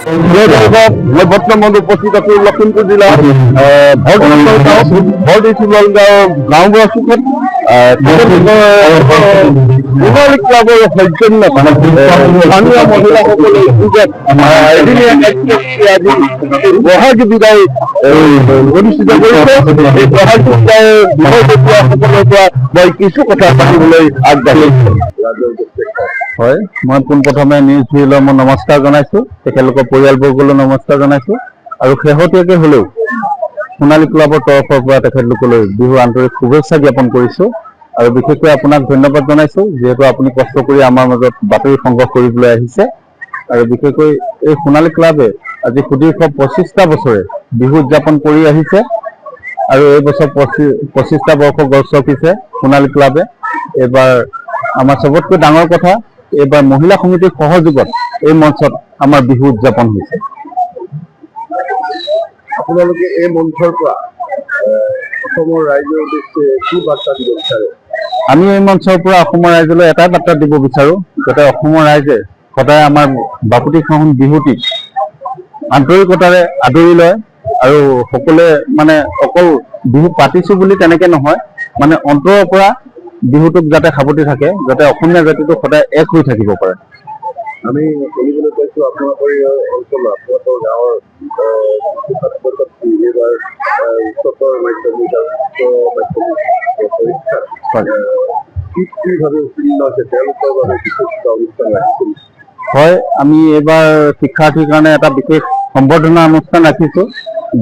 मैं बर्तमान उपस्थित आছো लखीमपुर जिला गाँव ক্লাবৰ সৌজন্য স্থানীয় মহিলাসকলে বহাগ বিদায় অনুষ্ঠিত কৰিছে। এই বহাগ বিদায়সকলৰ পৰা মই কিছু কথা পাতিবলৈ আগবাঢ়িছো। হয়, মই পোনপ্ৰথমে নিউজ ভিউলৈ মই নমস্কাৰ জনাইছো, তেখেতলোকৰ পৰিয়ালবৰ্গলৈ নমস্কাৰ জনাইছো আৰু শেহতীয়াকৈ হলেও সোণালী ক্লাবৰ তৰফৰ পৰা তেখেতলোকলৈ বিহু আন্তৰিক শুভেচ্ছা জ্ঞাপন কৰিছো আৰু বিশেষকৈ আপোনাক ধন্যবাদ জনাইছো যিহেতু আপুনি কষ্ট কৰি আমাৰ মাজত বাতৰি সংগ্ৰহ কৰিবলৈ আহিছে আৰু বিশেষকৈ এই সোণালী ক্লাবে আজি সুদীৰ্ঘ 25টা বছৰে বিহু উদযাপন কৰি আহিছে আৰু এই বছৰ 25টা বৰ্ষ গঢ় চপিছে সোণালী ক্লাবে। এইবাৰ আমাৰ সবতকৈ ডাঙৰ কথা এইবাৰ মহিলা সমিতিৰ সহযোগত এই মঞ্চত আমাৰ বিহু উদযাপন হৈছে। আপোনালোকে এই মঞ্চৰ পৰা অসমৰ ৰাইজৰ উদ্দেশ্যে কি বাৰ্তা দিব বিচাৰে? আমি এই মঞ্চৰ পৰা অসমৰ ৰাইজলৈ এটাই বাৰ্তা দিব বিচাৰো যাতে অসমৰ ৰাইজে সদায় আমাৰ বাপুতিসাহোন বিহুটিক আন্তৰিকতাৰে আদৰি লয় আৰু সকলোৱে মানে অকল বিহু পাতিছো বুলি তেনেকে নহয়, মানে অন্তৰৰ পৰা বিহুটোক যাতে সাৱটি থাকে, যাতে অসমীয়া জাতিটো সদায় এক হৈ থাকিব পাৰে। আমি শুনিবলৈ পাইছো আপোনালোকৰ অঞ্চলত আপোনালোকৰ গাঁৱৰ এইবাৰ উচ্চতৰ মাধ্যমিক পৰীক্ষা কিভাৱে উত্তীৰ্ণ হৈছে তেওঁলোকৰ বাবে বিশেষ অনুষ্ঠান ৰাখিছিল। হয়, আমি এইবাৰ শিক্ষাৰ্থীৰ কাৰণে এটা বিশেষ সম্বৰ্ধনা অনুষ্ঠান ৰাখিছো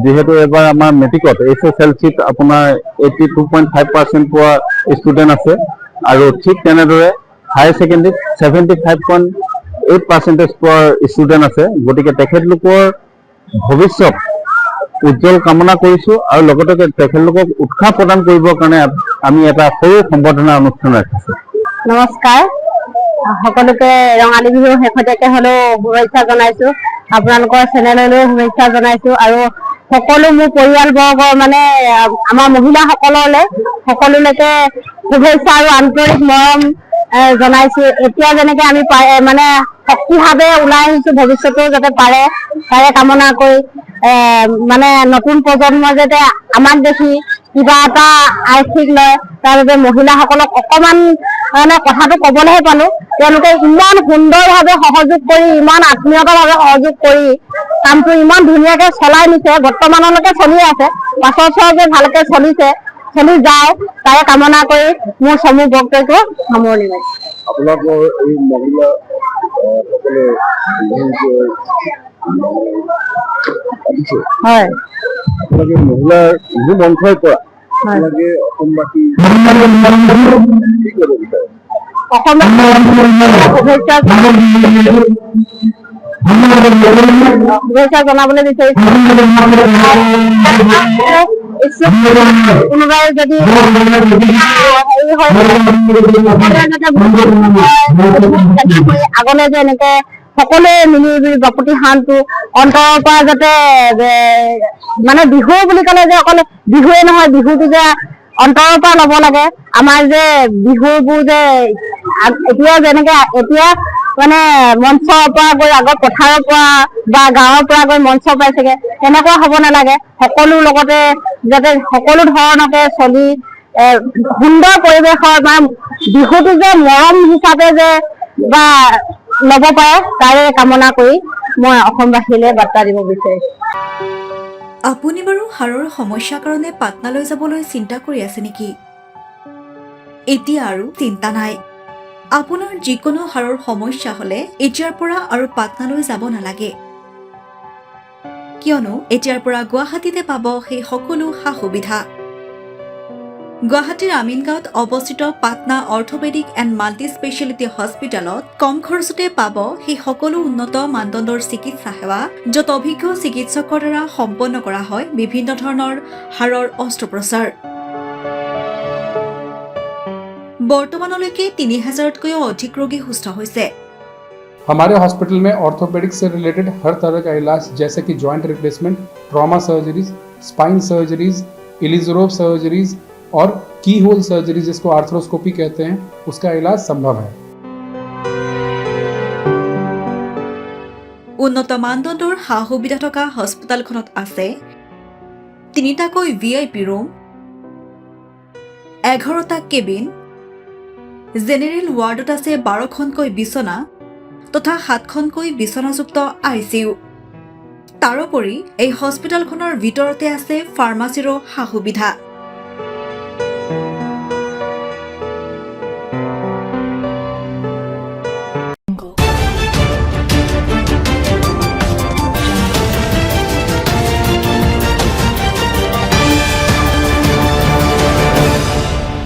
যিহেতু এইবাৰ আমাৰ মেট্ৰিকত SSLCত আপোনাৰ 82.5% পোৱা ষ্টুডেণ্ট আছে আৰু ঠিক তেনেদৰে হায়াৰ ছেকেণ্ডেৰীত 75.8% পোৱা ষ্টুডেণ্ট আছে। গতিকে তেখেতলোকৰ ভৱিষ্যত উজ্জ্বল কামনা কৰিছো আৰু লগতে তেখেতলোকক উৎসাহ প্ৰদান কৰিবৰ কাৰণে আমি এটা সৰু সম্বৰ্ধনা অনুষ্ঠান ৰাখিছো। নমস্কাৰ, সকলোকে ৰঙালী বিহুৰ শেহতীয়াকৈ হলেও শুভেচ্ছা জনাইছো, আপোনালোকৰ চেনেললৈ শুভেচ্ছা জনাইছো আৰু সকলো মোৰ পৰিয়ালবৰ্গৰ মানে আমাৰ মহিলাসকললৈ সকলোলৈকে শুভেচ্ছা আৰু আন্তৰিক মৰম জনাইছো। এতিয়া যেনেকে আমি মানে শক্তিভাৱে ওলাই আহিছো, ভৱিষ্যতেও যাতে পাৰে তাৰে কামনা কৰি মানে নতুন প্ৰজন্মই যাতে আমাক দেখি কিবা এটা আৰ্থিক লয় তাৰ বাবে মহিলাসকলক অকমান মানে কথাটো কবলৈহে পালো। তেওঁলোকে ইমান সুন্দৰভাৱে সহযোগ কৰি, ইমান আত্মীয়তাভাৱে সহযোগ কৰি কামটো ইমান ধুনীয়াকে চলাই নিছে, বৰ্তমানলৈকে চলি আছে, পাছৰ যে ভালকে চলি যায় তাৰে কামনা কৰি মোৰ সমূহ বক্তব্য সামৰণি মাৰিছো। আপোনালোকৰ এই মহিলা সকলে হয়, আপোনালোকে মহিলাৰ বিহু মঞ্চৰ পৰা আপোনালোকে অসমবাসী কি কৰিব বিচাৰে? শুভেচ্ছা জনাবলৈ বিচাৰিছো। কোনোবাই যদি আগলৈ যে এনেকে সকলোৱে মিলি বাপুতিসাহোনটো অন্তৰৰ পৰা যাতে মানে বিহু বুলি ক'লে যে অকল বিহুৱে নহয়, বিহুটো যে অন্তৰৰ পৰা ল'ব লাগে। আমাৰ যে বিহুবোৰ যে এতিয়া যেনেকে এতিয়া মানে মঞ্চৰ পৰা গৈ আগৰ পথাৰৰ পৰা বা গাঁৱৰ পৰা গৈ মঞ্চ পাইছেগে, তেনেকুৱা হ'ব নালাগে। সকলো লগতে যাতে সকলো ধৰণকে চলি সুন্দৰ পৰিৱেশৰ বা বিহুটো যে মৰম হিচাপে যে বা ল'ব পাৰে তাৰে কামনা কৰি মই অসমবাসীলৈ বাৰ্তা দিব বিচাৰিছো। আপুনি বাৰু হাড়ৰ সমস্যাৰ কাৰণে পাটনালৈ যাবলৈ চিন্তা কৰি আছে নেকি? এতিয়া আৰু চিন্তা নাই। আপোনাৰ যিকোনো হাড়ৰ সমস্যা হলে এতিয়াৰ পৰা আৰু পাটনালৈ যাব নালাগে, কিয়নো এতিয়াৰ পৰা গুৱাহাটীতে পাব সেই সকলো সা সুবিধা। গুৱাহাটীৰ আমিনগাঁৱত অৱস্থিত Patna orthopaedic and multi speciality হস্পিটেলত কম খৰচতে পাব সেই সকলো উন্নত মানদণ্ডৰ চিকিৎসা সেৱা, য'ত অভিজ্ঞ চিকিৎসকৰ দ্বাৰা সম্পন্ন কৰা হয় বিভিন্ন ধৰণৰ হাড়ৰ অস্ত্ৰোপচাৰ। বৰ্তমানলৈকে 3000তকৈও অধিক ৰোগী সুস্থ হৈছে। हमारे हॉस्पिटल में ऑर्थोपेडिक्स से रिलेटेड हर तरह का इलाज जैसे कि joint replacement, trauma surgeries, spine surgeries, इलिजोरोब सर्जरीज और की होल सर्जरी जिसको आर्थ्रोस्कोपी कहते हैं, उसका इलाज संभव है। উন্নত মানদণ্ডৰ সা সুবিধা থকা হস্পিটেলখনত আছে 3টাকৈ VIP ৰুম, 11টা কেবিন, জেনেৰেল ৱাৰ্ডত আছে 12খনকৈ বিচনা তথা 7খনকৈ বিচনাযুক্ত ICU। তাৰোপৰি এই হস্পিটেলখনৰ ভিতৰতে আছে ফাৰ্মাচীৰো সা সুবিধা।